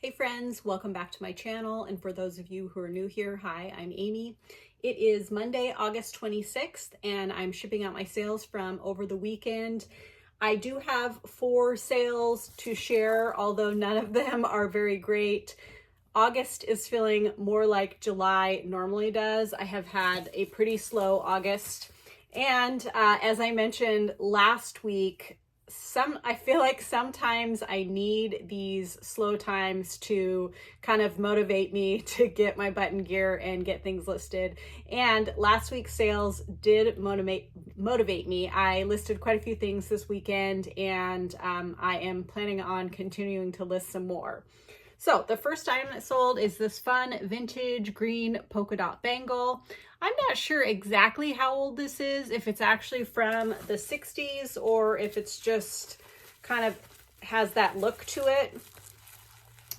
Hey friends, welcome back to my channel. And for those of you who are new here, hi, I'm Amy. It is Monday, August 26th, and I'm shipping out my sales from over the weekend. I do have 4 sales to share, although none of them are very great. August is feeling more like July normally does. I have had a pretty slow August. And as I mentioned last week, I feel like sometimes I need these slow times to kind of motivate me to get my butt in gear and get things listed. And last week's sales did motivate me. I listed quite a few things this weekend, and I am planning on continuing to list some more. So the first item that sold is this fun vintage green polka dot bangle. I'm not sure exactly how old this is, if it's actually from the 60s or if it's just kind of has that look to it.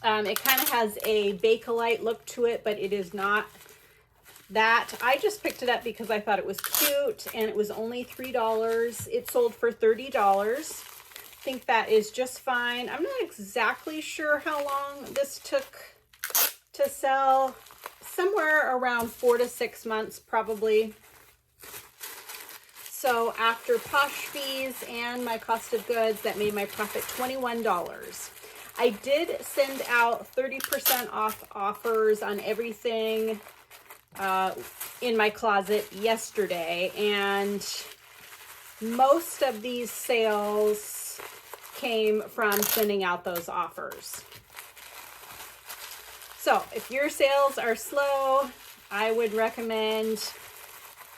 It kind of has a Bakelite look to it, but it is not that. I just picked it up because I thought it was cute, and it was only $3. It sold for $30. Think that is just fine. I'm not exactly sure how long this took to sell. Somewhere around 4 to 6 months probably. So after Posh fees and my cost of goods, that made my profit $21. I did send out 30% off offers on everything in my closet yesterday, and most of these sales came from sending out those offers. So if your sales are slow, I would recommend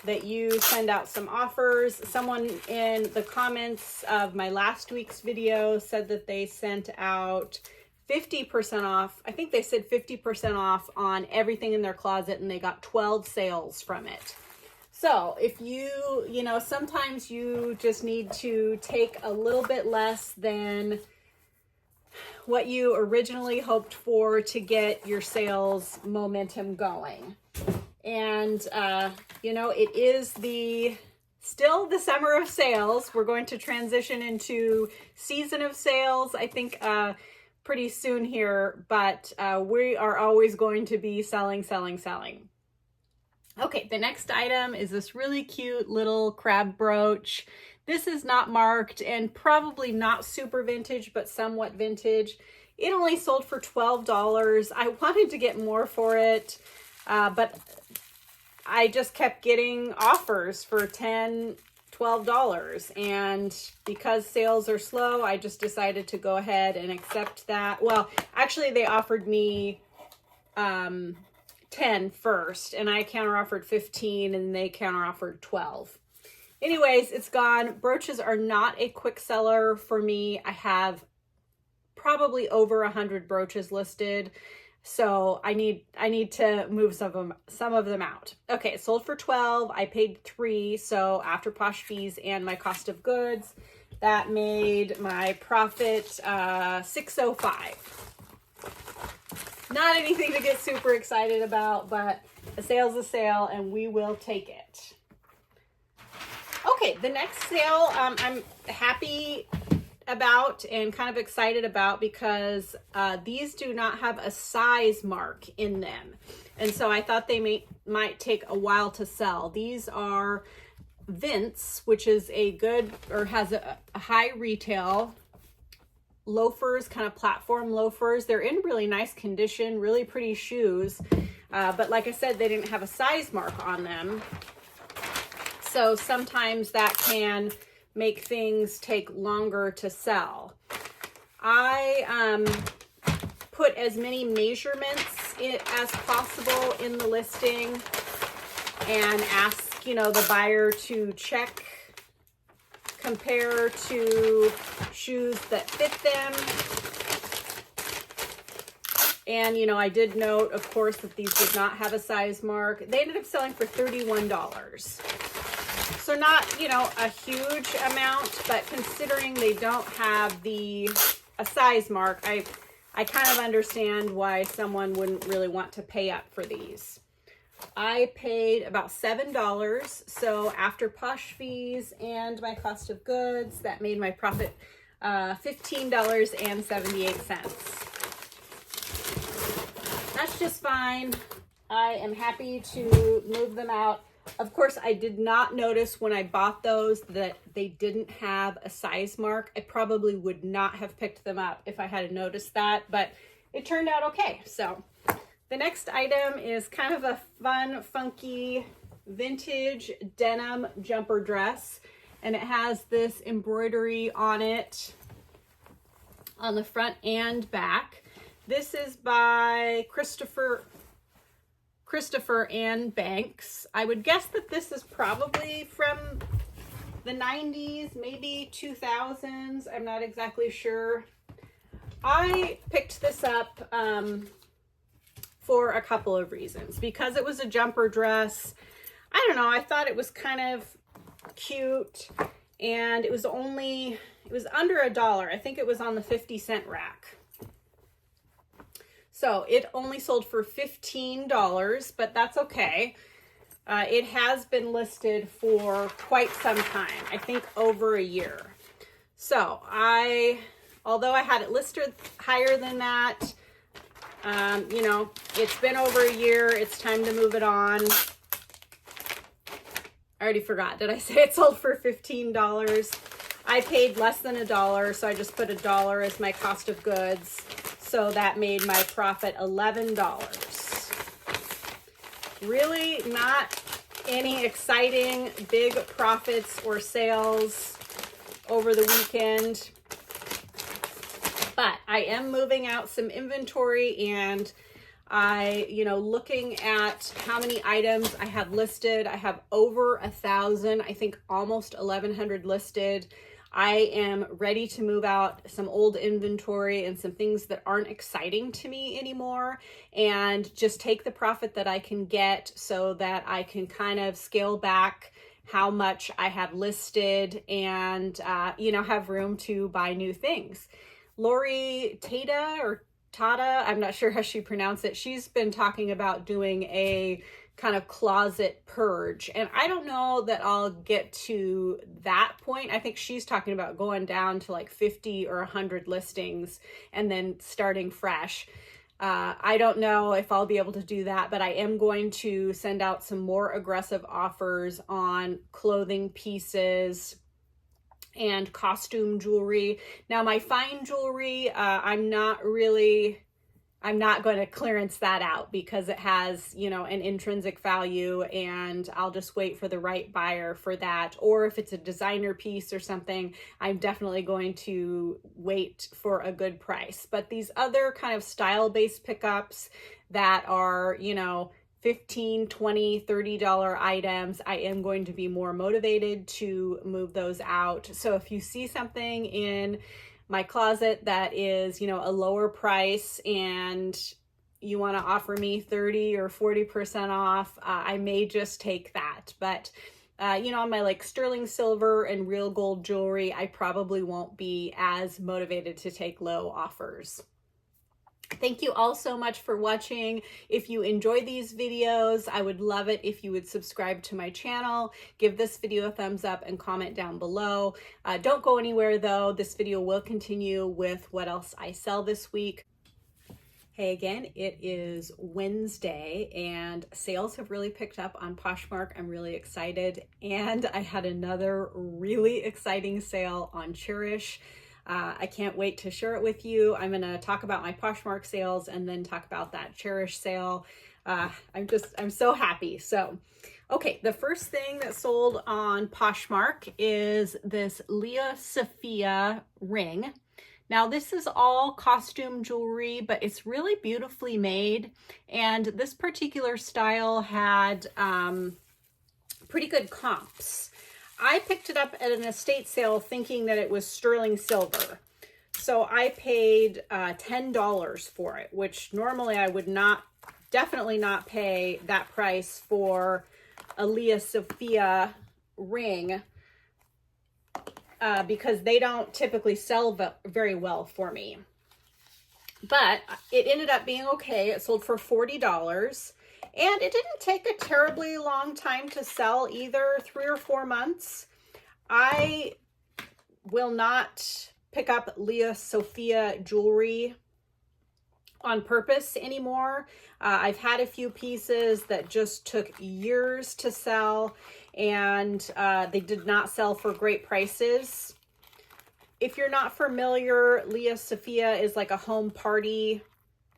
that you send out some offers. Someone in the comments of my last week's video said that they sent out 50% off. I think they said 50% off on everything in their closet, and they got 12 sales from it. So if you know, sometimes you just need to take a little bit less than what you originally hoped for to get your sales momentum going. And, you know, it is still the summer of sales. We're going to transition into season of sales, I think, pretty soon here, but we are always going to be selling. Okay, the next item is this really cute little crab brooch. This is not marked and probably not super vintage, but somewhat vintage. It only sold for $12. I wanted to get more for it, but I just kept getting offers for $10, $12. And because sales are slow, I just decided to go ahead and accept that. Well, actually, they offered me 10 first, and I counteroffered 15, and they counteroffered 12. Anyways, it's gone. Brooches are not a quick seller for me. I have probably over 100 brooches listed, so I need to move some of them out. Okay, it sold for 12. I paid 3, so after Posh fees and my cost of goods, that made my profit $605. Not anything to get super excited about, but a sale's a sale, and we will take it. Okay, the next sale I'm happy about and kind of excited about because these do not have a size mark in them. And so I thought they might take a while to sell. These are Vince, which is a good, or has a high retail loafers, kind of platform loafers. They're in really nice condition, really pretty shoes. But like I said, they didn't have a size mark on them. So sometimes that can make things take longer to sell. I put as many measurements as possible in the listing and ask, you know, the buyer to check, compare to shoes that fit them. And, you know, I did note, of course, that these did not have a size mark. They ended up selling for $31. So not, you know, a huge amount, but considering they don't have a size mark, I kind of understand why someone wouldn't really want to pay up for these. I paid about $7, so after Posh fees and my cost of goods, that made my profit $15.78. that's just fine. I am happy to move them out. Of course, I did not notice when I bought those that they didn't have a size mark. I probably would not have picked them up if I had noticed that, but it turned out okay. So the next item is kind of a fun, funky, vintage denim jumper dress, and it has this embroidery on it on the front and back. This is by Christopher and Banks. I would guess that this is probably from the 90s, maybe 2000s. I'm not exactly sure. I picked this up for a couple of reasons. Because it was a jumper dress, I don't know, I thought it was kind of cute, and it was under $1. I think it was on the 50-cent rack. So it only sold for $15, but that's okay. It has been listed for quite some time, I think over a year. So although I had it listed higher than that, you know, it's been over a year. It's time to move it on. I already forgot. Did I say it sold for $15? I paid less than $1, so I just put $1 as my cost of goods. So that made my profit $11. Really not any exciting big profits or sales over the weekend. But I am moving out some inventory, and looking at how many items I have listed. I have over 1,000, I think almost 1,100 listed. I am ready to move out some old inventory and some things that aren't exciting to me anymore, and just take the profit that I can get so that I can kind of scale back how much I have listed and, have room to buy new things. Lori Tata, I'm not sure how she pronounced it. She's been talking about doing a kind of closet purge, and I don't know that I'll get to that point. I think she's talking about going down to like 50 or 100 listings and then starting fresh. I don't know if I'll be able to do that, but I am going to send out some more aggressive offers on clothing pieces and costume jewelry. Now my fine jewelry, I'm not going to clearance that out because it has, an intrinsic value, and I'll just wait for the right buyer for that. Or if it's a designer piece or something, I'm definitely going to wait for a good price. But these other kind of style-based pickups that are, $15, $20, $30 items, I am going to be more motivated to move those out. So if you see something in my closet that is, a lower price and you want to offer me 30 or 40% off, I may just take that. But, on my like sterling silver and real gold jewelry, I probably won't be as motivated to take low offers. Thank you all so much for watching. If you enjoy these videos, I would love it if you would subscribe to my channel, give this video a thumbs up, and comment down below. Don't go anywhere though. This video will continue with what else I sell this week. Hey again, it is Wednesday and sales have really picked up on Poshmark. I'm really excited, and I had another really exciting sale on Chairish. I can't wait to share it with you. I'm going to talk about my Poshmark sales and then talk about that Chairish sale. I'm so happy. So, okay, the first thing that sold on Poshmark is this Leah Sophia ring. Now this is all costume jewelry, but it's really beautifully made. And this particular style had pretty good comps. I picked it up at an estate sale thinking that it was sterling silver. So I paid $10 for it, which normally I would definitely not pay that price for a Leah Sophia ring because they don't typically sell very well for me. But it ended up being okay. It sold for $40. And it didn't take a terribly long time to sell either, 3 or 4 months. I will not pick up Leah Sophia jewelry on purpose anymore. I've had a few pieces that just took years to sell, and they did not sell for great prices. If you're not familiar, Leah Sophia is like a home party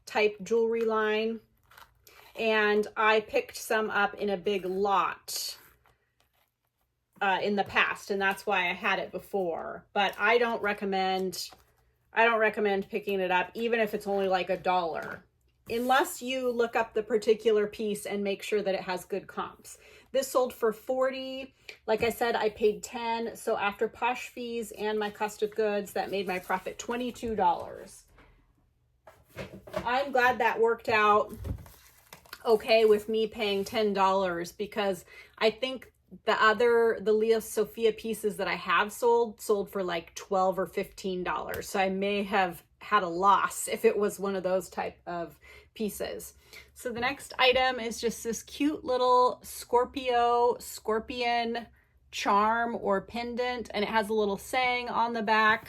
type jewelry line, and I picked some up in a big lot in the past, and that's why I had it before. But I don't recommend picking it up, even if it's only like $1, unless you look up the particular piece and make sure that it has good comps. This sold for $40. Like I said, I paid $10. So after Posh fees and my cost of goods, that made my profit $22. I'm glad that worked out okay with me paying $10, because I think the Leah Sophia pieces that I have sold for like $12 or $15. So I may have had a loss if it was one of those type of pieces. So the next item is just this cute little scorpion charm or pendant, and it has a little saying on the back.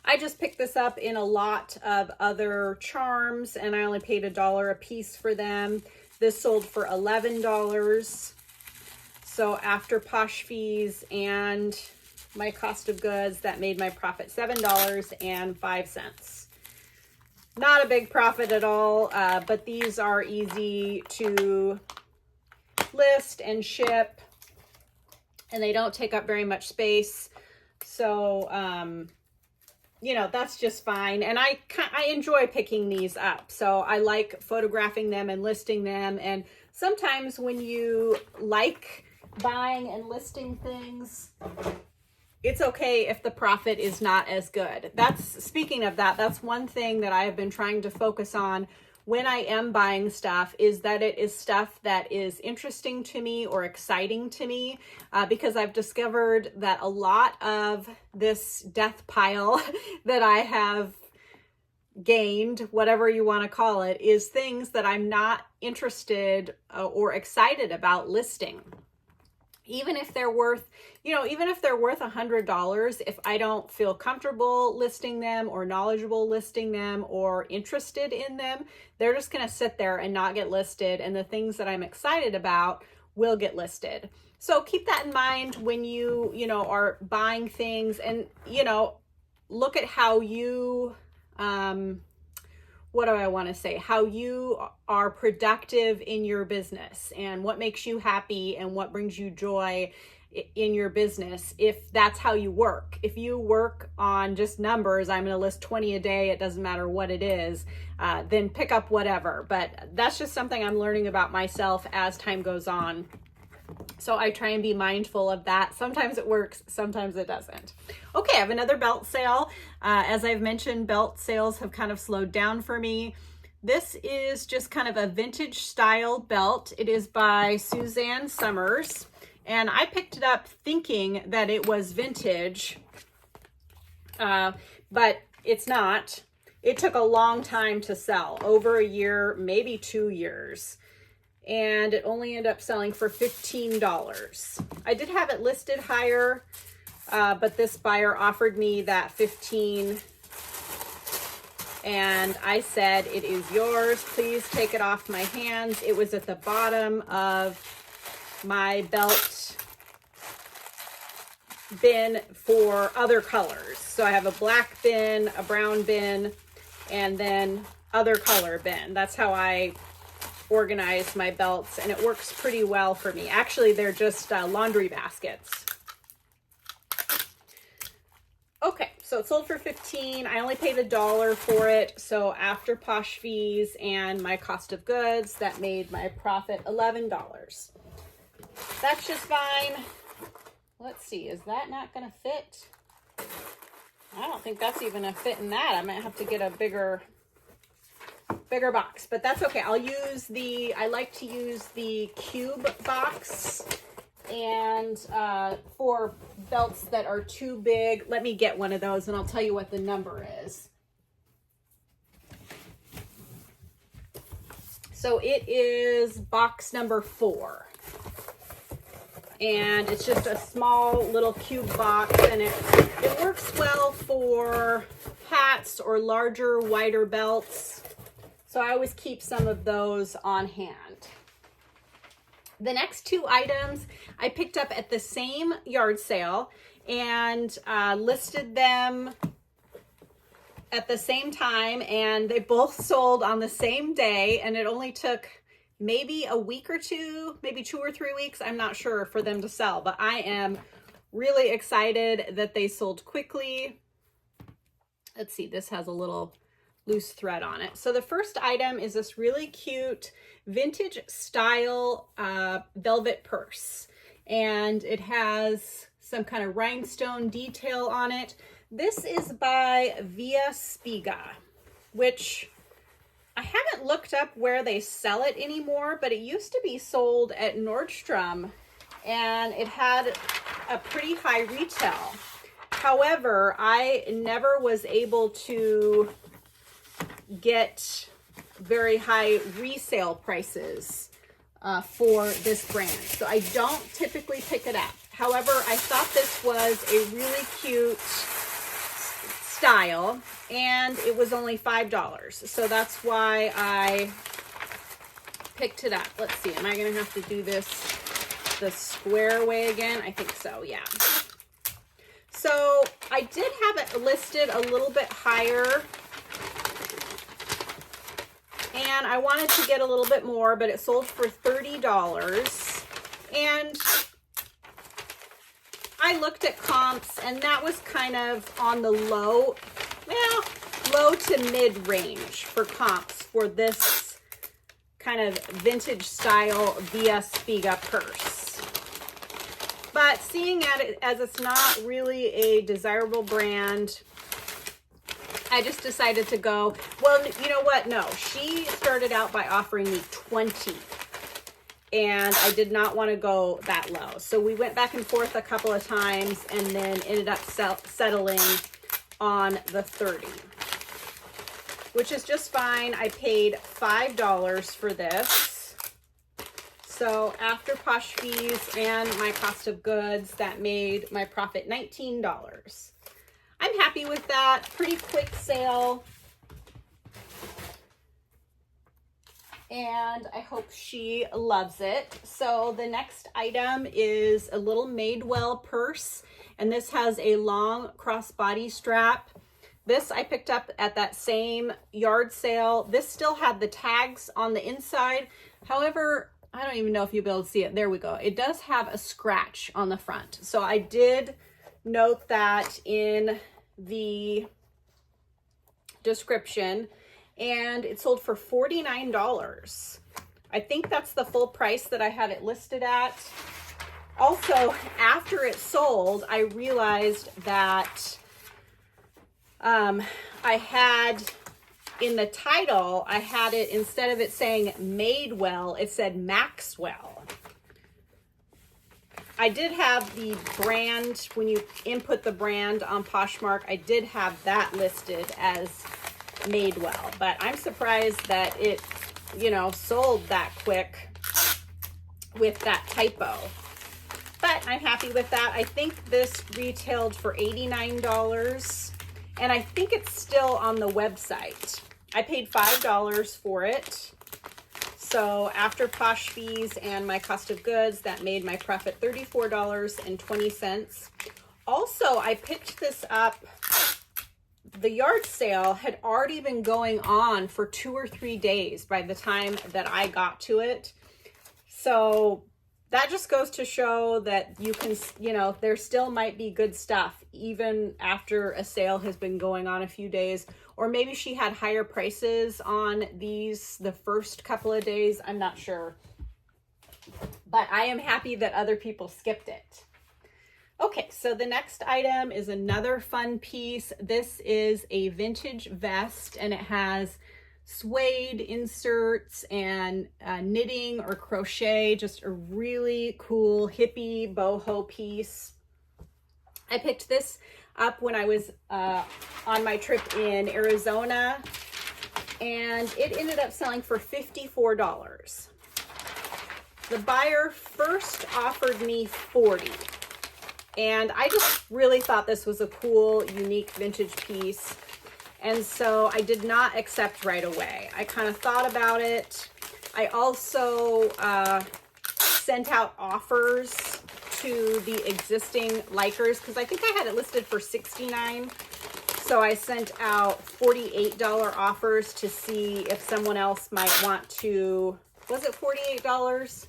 I just picked this up in a lot of other charms, and I only paid $1 a piece for them. This sold for $11. So after Posh fees and my cost of goods, that made my profit $7.05. Not a big profit at all, but these are easy to list and ship, and they don't take up very much space. So, you know, that's just fine. And I enjoy picking these up. So I like photographing them and listing them. And sometimes when you like buying and listing things, it's okay if the profit is not as good. Speaking of that, that's one thing that I have been trying to focus on when I am buying stuff, is that it is stuff that is interesting to me or exciting to me, because I've discovered that a lot of this death pile that I have gained, whatever you want to call it, is things that I'm not interested or excited about listing. Even if they're worth, even if they're worth $100, if I don't feel comfortable listing them or knowledgeable listing them or interested in them, they're just going to sit there and not get listed. And the things that I'm excited about will get listed. So keep that in mind when you are buying things, and, look at how you, what do I want to say? How you are productive in your business, and what makes you happy and what brings you joy in your business. If that's how you work, if you work on just numbers, I'm going to list 20 a day, it doesn't matter what it is, then pick up whatever. But that's just something I'm learning about myself as time goes on. So I try and be mindful of that. Sometimes it works, sometimes it doesn't. Okay, I have another belt sale. As I've mentioned, belt sales have kind of slowed down for me. This is just kind of a vintage style belt. It is by Suzanne Summers, and I picked it up thinking that it was vintage, but it's not. It took a long time to sell, over a year, maybe 2 years. And it only ended up selling for $15. I did have it listed higher, but this buyer offered me that $15, and I said, "It is yours. Please take it off my hands." It was at the bottom of my belt bin for other colors. So I have a black bin, a brown bin, and then other color bin. That's how I organize my belts, and it works pretty well for me. Actually, they're just laundry baskets. Okay, so it sold for $15. I only paid $1 for it. So after Posh fees and my cost of goods, that made my profit $11. That's just fine. Let's see, is that not going to fit? I don't think that's even a fit in that. I might have to get a bigger box, but that's okay. I like to use the cube box, and for belts that are too big, let me get one of those and I'll tell you what the number is. So it is box number 4, and it's just a small little cube box, and it works well for hats or larger, wider belts. So I always keep some of those on hand. The next two items I picked up at the same yard sale and listed them at the same time, and they both sold on the same day, and it only took maybe a week or two, maybe 2 or 3 weeks, I'm not sure, for them to sell, but I am really excited that they sold quickly. Let's see, this has a little loose thread on it. So the first item is this really cute vintage style velvet purse, and it has some kind of rhinestone detail on it. This is by Via Spiga, which I haven't looked up where they sell it anymore, but it used to be sold at Nordstrom, and it had a pretty high retail. However, I never was able to get very high resale prices for this brand, so I don't typically pick it up. However, I thought this was a really cute style, and it was only $5, so that's why I picked it up. Let's see, am I gonna have to do this the square way again? I think so, yeah. So I did have it listed a little bit higher, and I wanted to get a little bit more, but it sold for $30, and I looked at comps, and that was kind of on the low to mid range for comps for this kind of vintage style Via Spiga purse. But seeing at it as it's not really a desirable brand, I just decided to go, well, you know what? No, she started out by offering me 20. And I did not want to go that low. So we went back and forth a couple of times and then ended up settling on the 30, which is just fine. I paid $5 for this. So after posh fees and my cost of goods, that made my profit $19. I'm happy with that. Pretty quick sale. And I hope she loves it. So the next item is a little Madewell purse, and this has a long crossbody strap. This I picked up at that same yard sale. This still had the tags on the inside. However, I don't even know if you'll be able to see it. There we go. It does have a scratch on the front. So I did note that in the description, and it sold for $49. I think that's the full price that I had it listed at. Also, after it sold, I realized that I had in the title, I had it, instead of it saying Madewell, it said Maxwell. I did have the brand, when you input the brand on Poshmark, I did have that listed as Madewell, but I'm surprised that it, you know, sold that quick with that typo. But I'm happy with that. I think this retailed for $89, and I think it's still on the website. I paid $5 for it. So after posh fees and my cost of goods, that made my profit $34.20. Also, I picked this up. The yard sale had already been going on for 2 or 3 days by the time that I got to it. So that just goes to show that you can, you know, there still might be good stuff even after a sale has been going on a few days. Or maybe she had higher prices on these the first couple of days. I'm not sure. But I am happy that other people skipped it. Okay, so the next item is another fun piece. This is a vintage vest, and it has suede inserts and knitting or crochet, just a really cool hippie boho piece. I picked this up when I was on my trip in Arizona, and it ended up selling for $54. The buyer first offered me $40. And I just really thought this was a cool, unique vintage piece. And so I did not accept right away. I kind of thought about it. I also sent out offers to the existing likers because I think I had it listed for $69. So I sent out $48 offers to see if someone else might want to, was it $48?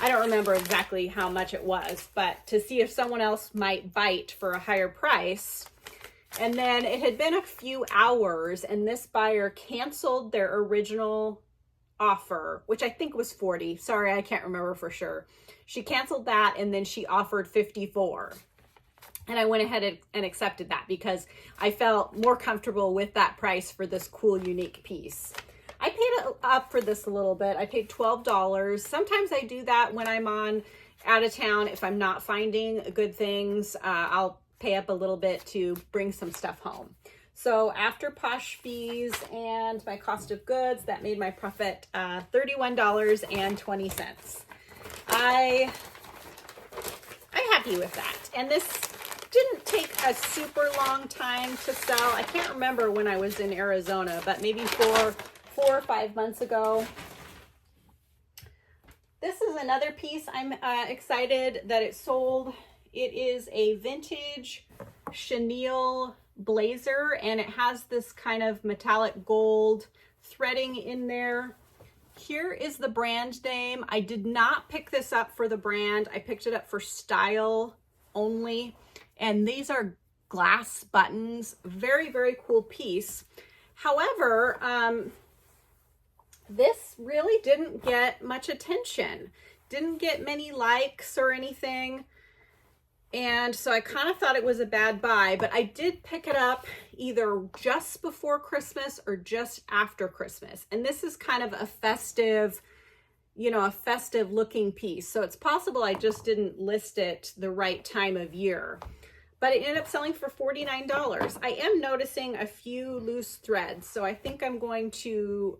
I don't remember exactly how much it was, but to see if someone else might bite for a higher price. And then it had been a few hours and this buyer canceled their original offer, which I think was 40. Sorry, I can't remember for sure. She canceled that and then she offered 54. And I went ahead and accepted that because I felt more comfortable with that price for this cool, unique piece. I paid up for this a little bit. I paid $12. Sometimes I do that when I'm out of town. If I'm not finding good things, I'll pay up a little bit to bring some stuff home. So after Posh fees and my cost of goods, that made my profit $31.20. I'm happy with that. And this didn't take a super long time to sell. I can't remember when I was in Arizona, but maybe four or 5 months ago. This is another piece I'm excited that it sold. It is a vintage chenille blazer and it has this kind of metallic gold threading in there. Here is the brand name. I did not pick this up for the brand. I picked it up for style only. And these are glass buttons. Very, very cool piece. However, this really didn't get much attention. Didn't get many likes or anything. And so I kind of thought it was a bad buy, but I did pick it up either just before Christmas or just after Christmas. And this is kind of a festive, you know, a festive looking piece. So it's possible I just didn't list it the right time of year. But it ended up selling for $49. I am noticing a few loose threads, so I think I'm going to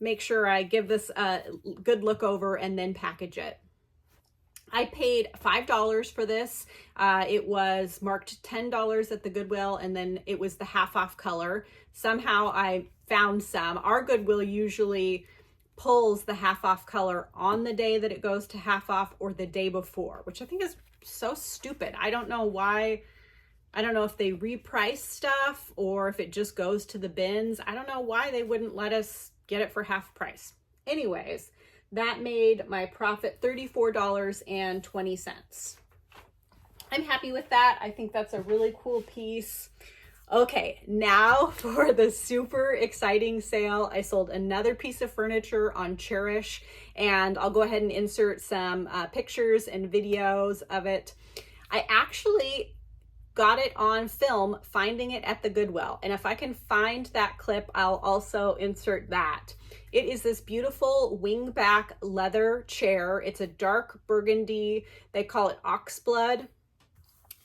make sure I give this a good look over and then package it. I paid $5 for this. It was marked $10 at the Goodwill, and then it was the half off color. Somehow I found some. Our Goodwill usually pulls the half off color on the day that it goes to half off or the day before, which I think is so stupid. I don't know why. I don't know if they reprice stuff or if it just goes to the bins. I don't know why they wouldn't let us get it for half price. Anyways, that made my profit $34.20. I'm happy with that. I think that's a really cool piece. Okay, now for the super exciting sale. I sold another piece of furniture on Chairish, and I'll go ahead and insert some pictures and videos of it. I actually got it on film finding it at the Goodwill, and if I can find that clip, I'll also insert that. It is this beautiful wingback leather chair. It's a dark burgundy. They call it oxblood.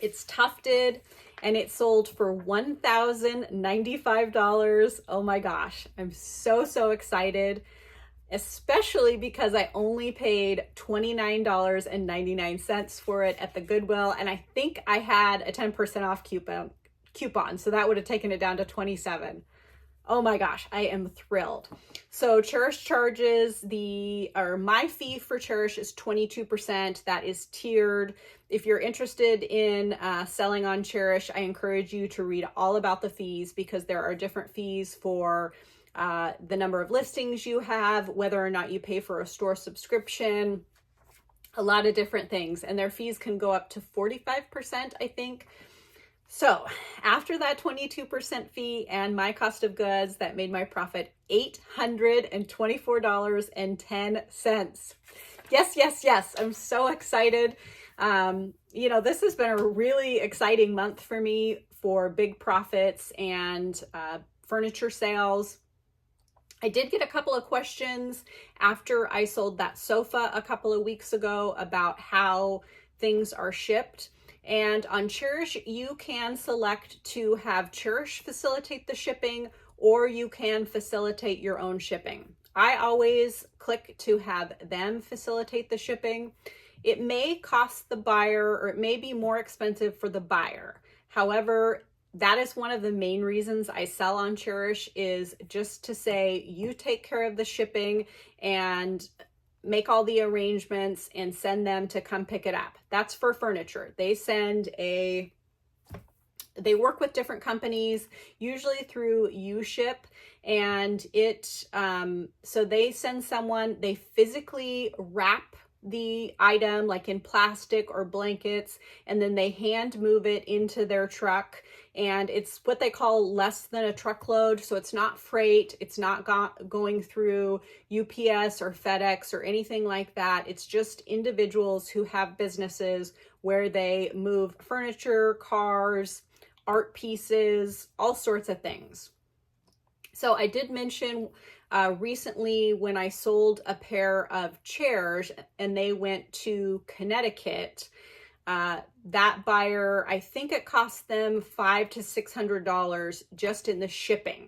It's tufted. And it sold for $1,095. Oh my gosh, I'm so excited, especially because I only paid $29.99 for it at the Goodwill. And I think I had a 10% off coupon, so that would have taken it down to $27. Oh my gosh, I am thrilled. So Chairish charges my fee for Chairish is 22%. That is tiered. If you're interested in selling on Chairish, I encourage you to read all about the fees because there are different fees for the number of listings you have, whether or not you pay for a store subscription, a lot of different things. And their fees can go up to 45%, I think. So after that 22% fee and my cost of goods, that made my profit $824.10. Yes. I'm so excited. You know, this has been a really exciting month for me for big profits and furniture sales. I did get a couple of questions after I sold that sofa a couple of weeks ago about how things are shipped. And on Chairish, you can select to have Chairish facilitate the shipping, or you can facilitate your own shipping. I always click to have them facilitate the shipping. It may cost the buyer, or it may be more expensive for the buyer. However, that is one of the main reasons I sell on Chairish, is just to say, you take care of the shipping and make all the arrangements and send them to come pick it up. That's for furniture. They work with different companies, usually through UShip, and so they send someone, they physically wrap the item like in plastic or blankets, and then they hand move it into their truck, and it's what they call less than a truckload. So it's not freight, it's not going through UPS or FedEx or anything like that. It's just individuals who have businesses where they move furniture, cars, art pieces, all sorts of things. So I did mention recently when I sold a pair of chairs and they went to Connecticut, that buyer, I think it cost them $500 to $600 just in the shipping.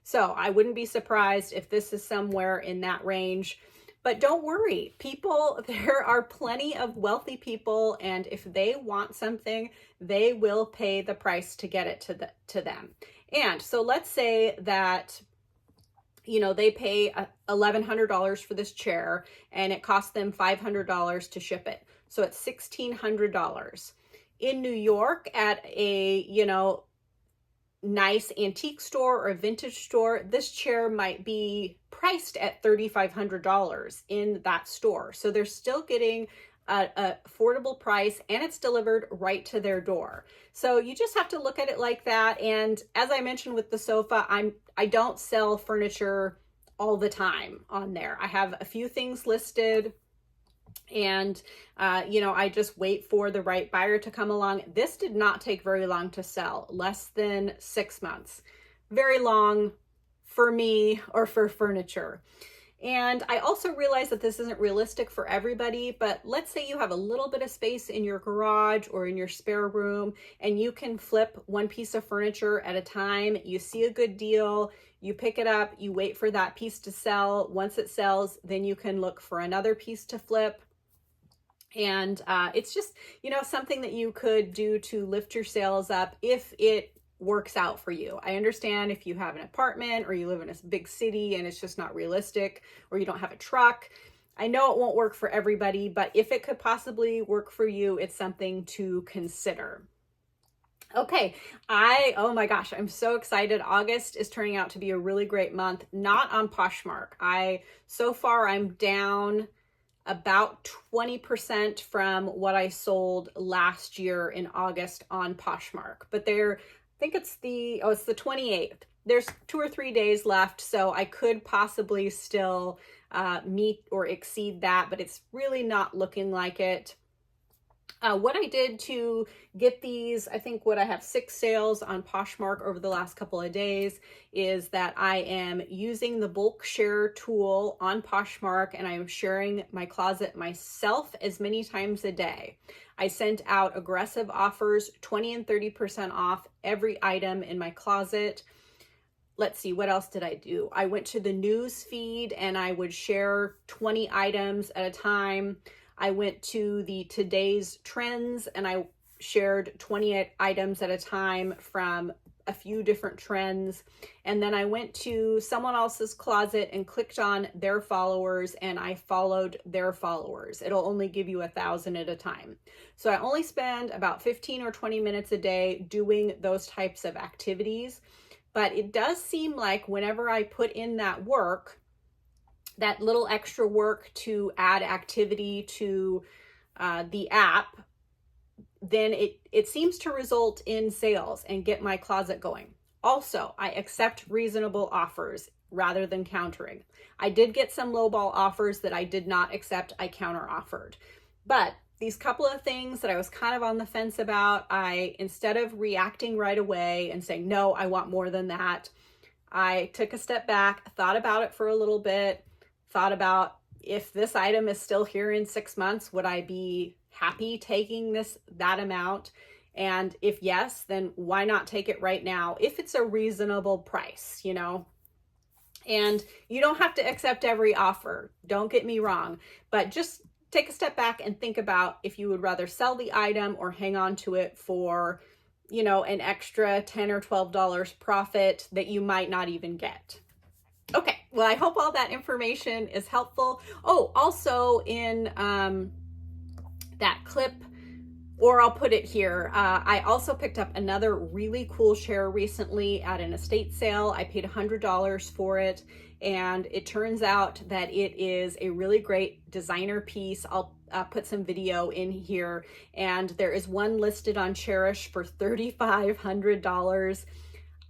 So I wouldn't be surprised if this is somewhere in that range. But don't worry, people, there are plenty of wealthy people, and if they want something, they will pay the price to get it to them. And so let's say that, you know, they pay $1,100 for this chair and it costs them $500 to ship it. So it's $1,600. In New York at a, you know, nice antique store or a vintage store, this chair might be priced at $3,500 in that store. So they're still getting an affordable price, and it's delivered right to their door. So you just have to look at it like that. And as I mentioned with the sofa, I don't sell furniture all the time on there. I have a few things listed, and you know, I just wait for the right buyer to come along. This did not take very long to sell, less than 6 months. Very long for me or for furniture. And I also realize that this isn't realistic for everybody, but let's say you have a little bit of space in your garage or in your spare room, and you can flip one piece of furniture at a time. You see a good deal, you pick it up, you wait for that piece to sell. Once it sells, then you can look for another piece to flip. And it's just, you know, something that you could do to lift your sales up if it works out for you. I understand if you have an apartment or you live in a big city and it's just not realistic, or you don't have a truck. I know it won't work for everybody, but if it could possibly work for you, it's something to consider. Okay, oh my gosh, I'm so excited. August is turning out to be a really great month, not on Poshmark. So far I'm down about 20% from what I sold last year in August on Poshmark, but I think it's the 28th. There's 2 or 3 days left, so I could possibly still meet or exceed that, but it's really not looking like it. What I did to get these, I think I have 6 sales on Poshmark over the last couple of days, is that I am using the bulk share tool on Poshmark, and I am sharing my closet myself as many times a day. I sent out aggressive offers, 20 and 30% off every item in my closet. Let's see, what else did I do? I went to the news feed and I would share 20 items at a time. I went to the today's trends and I shared 20 items at a time from a few different trends. And then I went to someone else's closet and clicked on their followers and I followed their followers. It'll only give you 1,000 at a time. So I only spend about 15 or 20 minutes a day doing those types of activities. But it does seem like whenever I put in that work, that little extra work to add activity to the app, then it seems to result in sales and get my closet going. Also, I accept reasonable offers rather than countering. I did get some lowball offers that I did not accept. I counter offered. But these couple of things that I was kind of on the fence about, instead of reacting right away and saying, no, I want more than that, I took a step back, thought about it for a little bit, thought about, if this item is still here in 6 months, would I be happy taking that amount? And if yes, then why not take it right now if it's a reasonable price, you know? And you don't have to accept every offer, don't get me wrong, but just take a step back and think about if you would rather sell the item or hang on to it for you know, an extra $10 or $12 profit that you might not even get. Okay, well, I hope all that information is helpful. Oh, also in that clip, or I'll put it here, I also picked up another really cool chair recently at an estate sale. I paid $100 for it, and it turns out that it is a really great designer piece. I'll put some video in here, and there is one listed on Chairish for $3,500.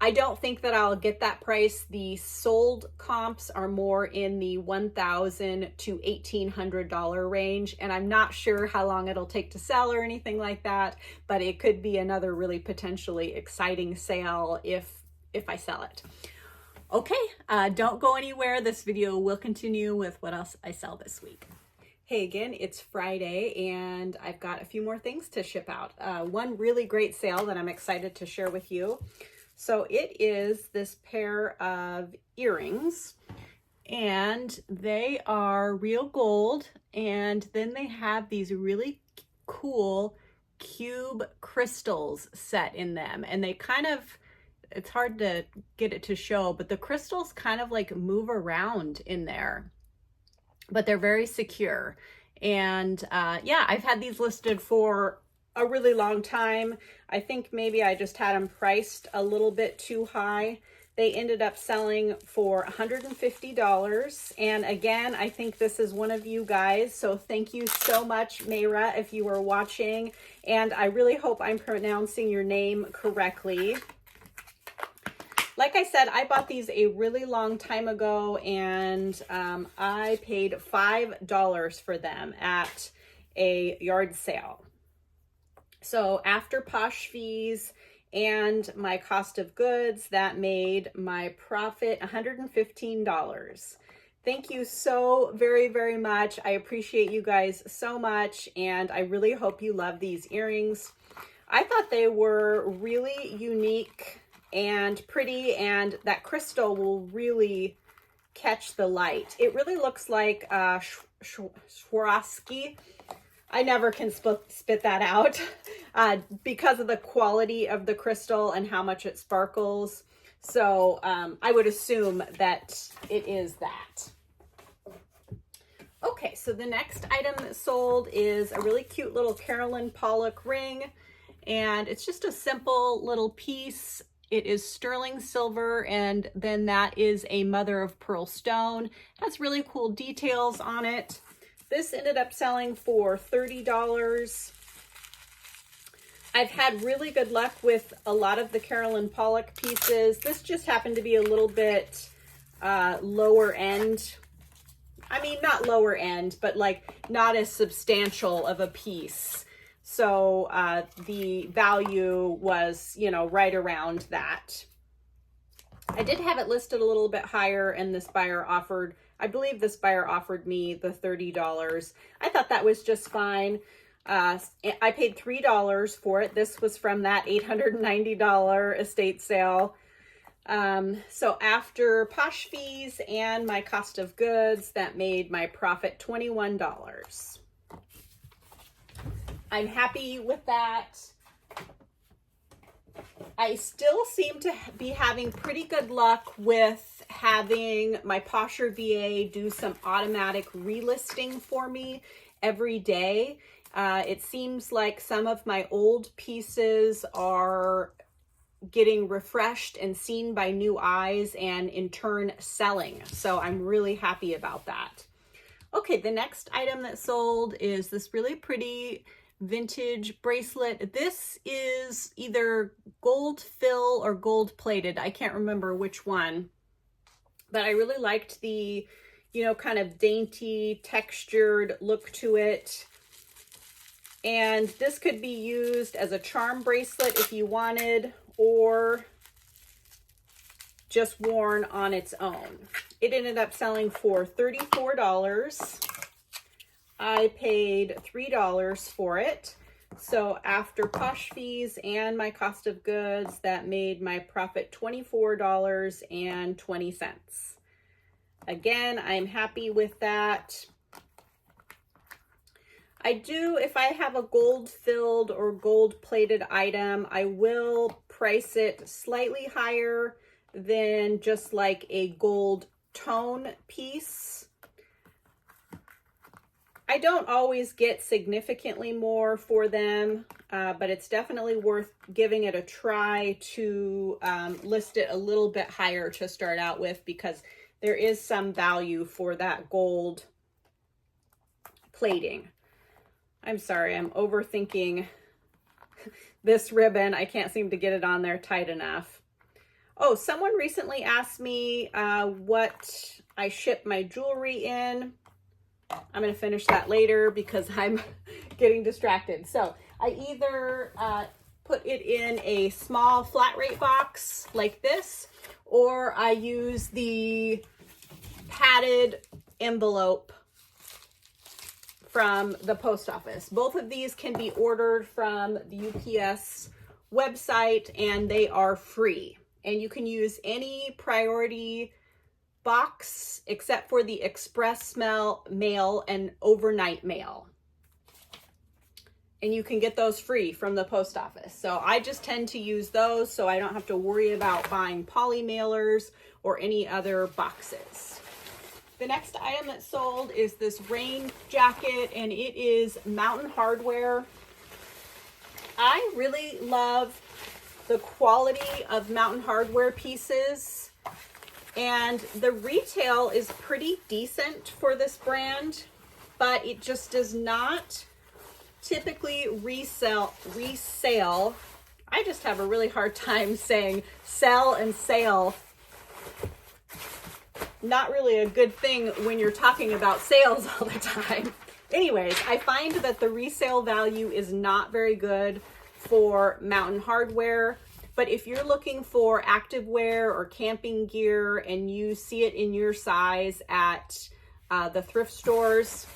I don't think that I'll get that price. The sold comps are more in the $1,000 to $1,800 range, and I'm not sure how long it'll take to sell or anything like that, but it could be another really potentially exciting sale if I sell it. Okay, don't go anywhere. This video will continue with what else I sell this week. Hey again, it's Friday and I've got a few more things to ship out. One really great sale that I'm excited to share with you. So it is this pair of earrings, and they are real gold, and then they have these really cool cube crystals set in them, and they kind of, it's hard to get it to show, but the crystals kind of like move around in there, but they're very secure. And yeah, I've had these listed for a really long time. I think maybe I just had them priced a little bit too high. They ended up selling for $150. And again, I think this is one of you guys. So thank you so much, Mayra, if you are watching. And I really hope I'm pronouncing your name correctly. Like I said, I bought these a really long time ago, and I paid $5 for them at a yard sale. So after Posh fees and my cost of goods, that made my profit $115. Thank you so very, very much. I appreciate you guys so much, and I really hope you love these earrings. I thought they were really unique and pretty, and that crystal will really catch the light. It really looks like Swarovski. I never can spit that out because of the quality of the crystal and how much it sparkles. So I would assume that it is that. Okay, so the next item that sold is a really cute little Carolyn Pollock ring, and it's just a simple little piece. It is sterling silver, and then that is a mother of pearl stone. It has really cool details on it. This ended up selling for $30. I've had really good luck with a lot of the Carolyn Pollock pieces. This just happened to be a little bit lower end. I mean, not lower end, but like not as substantial of a piece. So the value was, you know, right around that. I did have it listed a little bit higher, and this buyer offered, I believe this buyer offered me the $30. I thought that was just fine. I paid $3 for it. This was from that $890 estate sale. So after Posh fees and my cost of goods, that made my profit $21. I'm happy with that. I still seem to be having pretty good luck with having my Posher VA do some automatic relisting for me every day. It seems like some of my old pieces are getting refreshed and seen by new eyes, and in turn selling. So I'm really happy about that. Okay, the next item that sold is this really pretty vintage bracelet. This is either gold fill or gold plated. I can't remember which one, but I really liked the, you know, kind of dainty textured look to it. And this could be used as a charm bracelet if you wanted, or just worn on its own. It ended up selling for $34. I paid $3 for it. So after Posh fees and my cost of goods, that made my profit $24.20. Again, I'm happy with that. I do, if I have a gold filled or gold plated item, I will price it slightly higher than just like a gold tone piece. I don't always get significantly more for them, but it's definitely worth giving it a try to list it a little bit higher to start out with, because there is some value for that gold plating. I'm sorry, I'm overthinking this ribbon. I can't seem to get it on there tight enough. Oh, someone recently asked me what I ship my jewelry in. I'm going to finish that later because I'm getting distracted. So I either put it in a small flat rate box like this, or I use the padded envelope from the post office. Both of these can be ordered from the UPS website and they are free. And you can use any priority box except for the express mail and overnight mail. And you can get those free from the post office. So I just tend to use those so I don't have to worry about buying poly mailers or any other boxes. The next item that sold is this rain jacket, and it is Mountain Hardwear. I really love the quality of Mountain Hardwear pieces, and the retail is pretty decent for this brand, but it just does not typically resale. I just have a really hard time saying sell and sale. Not really a good thing when you're talking about sales all the time. Anyways, I find that the resale value is not very good for Mountain Hardwear, but if you're looking for activewear or camping gear and you see it in your size at the thrift stores,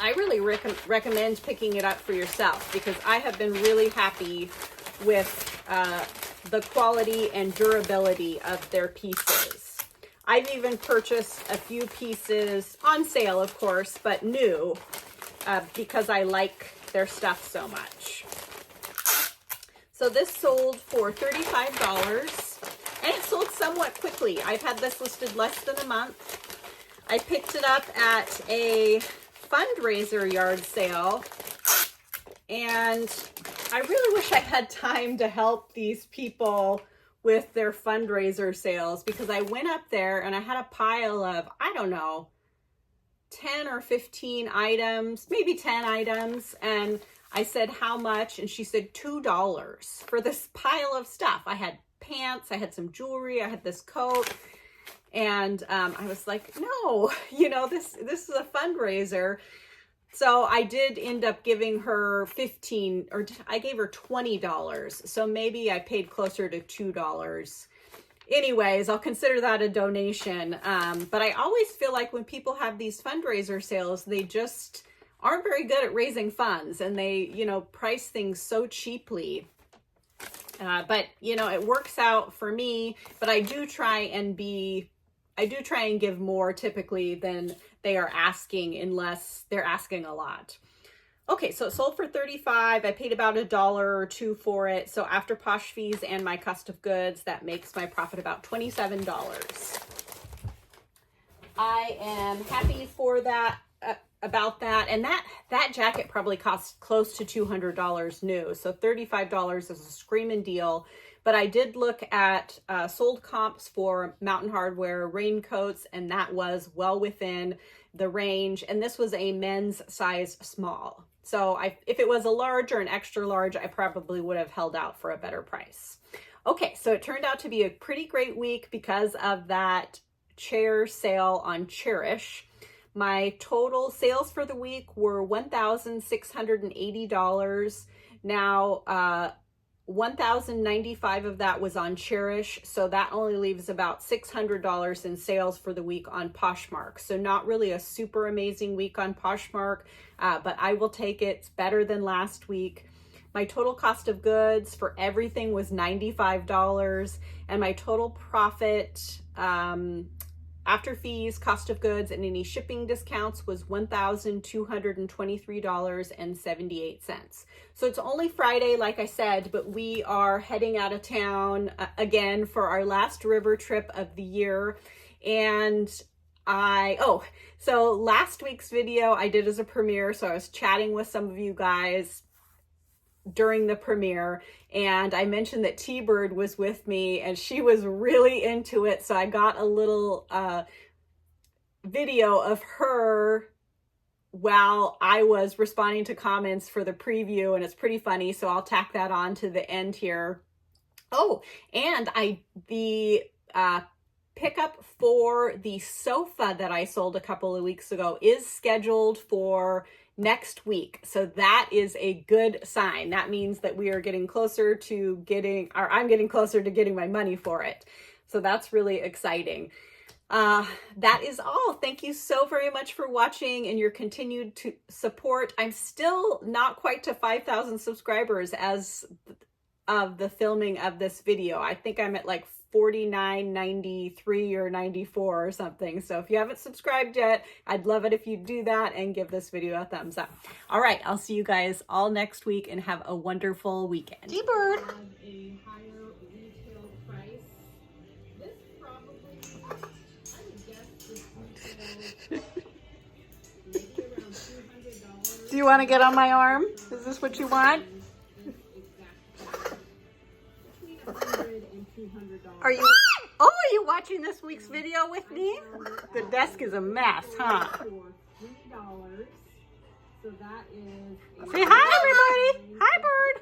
I really recommend picking it up for yourself, because I have been really happy with the quality and durability of their pieces. I've even purchased a few pieces on sale, of course, but new, because I like their stuff so much. So this sold for $35, and it sold somewhat quickly. I've had this listed less than a month. I picked it up at a fundraiser yard sale, and I really wish I had time to help these people with their fundraiser sales, because I went up there and I had a pile of, I don't know, 10 or 15 items, maybe 10 items. And I said, how much? And she said $2 for this pile of stuff. I had pants, I had some jewelry, I had this coat. And I was like, no, you know, this is a fundraiser. So I did end up giving her $15, or I gave her $20. So maybe I paid closer to $2. Anyways, I'll consider that a donation. But I always feel like when people have these fundraiser sales, they just aren't very good at raising funds, and they, you know, price things so cheaply. But, you know, it works out for me, but I do try and give more typically than they are asking, unless they're asking a lot. Okay, so it sold for $35. I paid about $1 or $2 for it. So after posh fees and my cost of goods, that makes my profit about $27. I am happy for that, about that. And that jacket probably costs close to $200 new. So $35 is a screaming deal. But I did look at sold comps for Mountain Hardwear raincoats, and that was well within the range. And this was a men's size small. So if it was a large or an extra large, I probably would have held out for a better price. Okay, so it turned out to be a pretty great week because of that chair sale on Chairish. My total sales for the week were $1,680. Now, $1,095 of that was on Chairish, so that only leaves about $600 in sales for the week on Poshmark. So not really a super amazing week on Poshmark, but I will take it. It's better than last week. My total cost of goods for everything was $95, and my total profit after fees, cost of goods, and any shipping discounts was $1,223.78. So it's only Friday, like I said, but we are heading out of town again for our last river trip of the year. And so last week's video I did as a premiere, so I was chatting with some of you guys during the premiere, and I mentioned that T-Bird was with me and she was really into it, so I got a little video of her while I was responding to comments for the preview, and it's pretty funny, so I'll tack that on to the end here. Oh, and the pickup for the sofa that I sold a couple of weeks ago is scheduled for next week. So that is a good sign. That means that we are getting closer to getting, or I'm getting closer to getting my money for it. So that's really exciting. That is all. Thank you so very much for watching and your continued support. I'm still not quite to 5,000 subscribers as of the filming of this video. I think I'm at like 49.93 or 94 or something. So if you haven't subscribed yet, I'd love it if you do that and give this video a thumbs up. All right, I'll see you guys all next week and have a wonderful weekend. T-Bird. A higher retail price. This probably, I would guess this maybe around $200. Do you want to get on my arm? Is this what you want? Are you watching this week's video with me? The desk is a mess, huh? Say hi, everybody. Hi, Bird.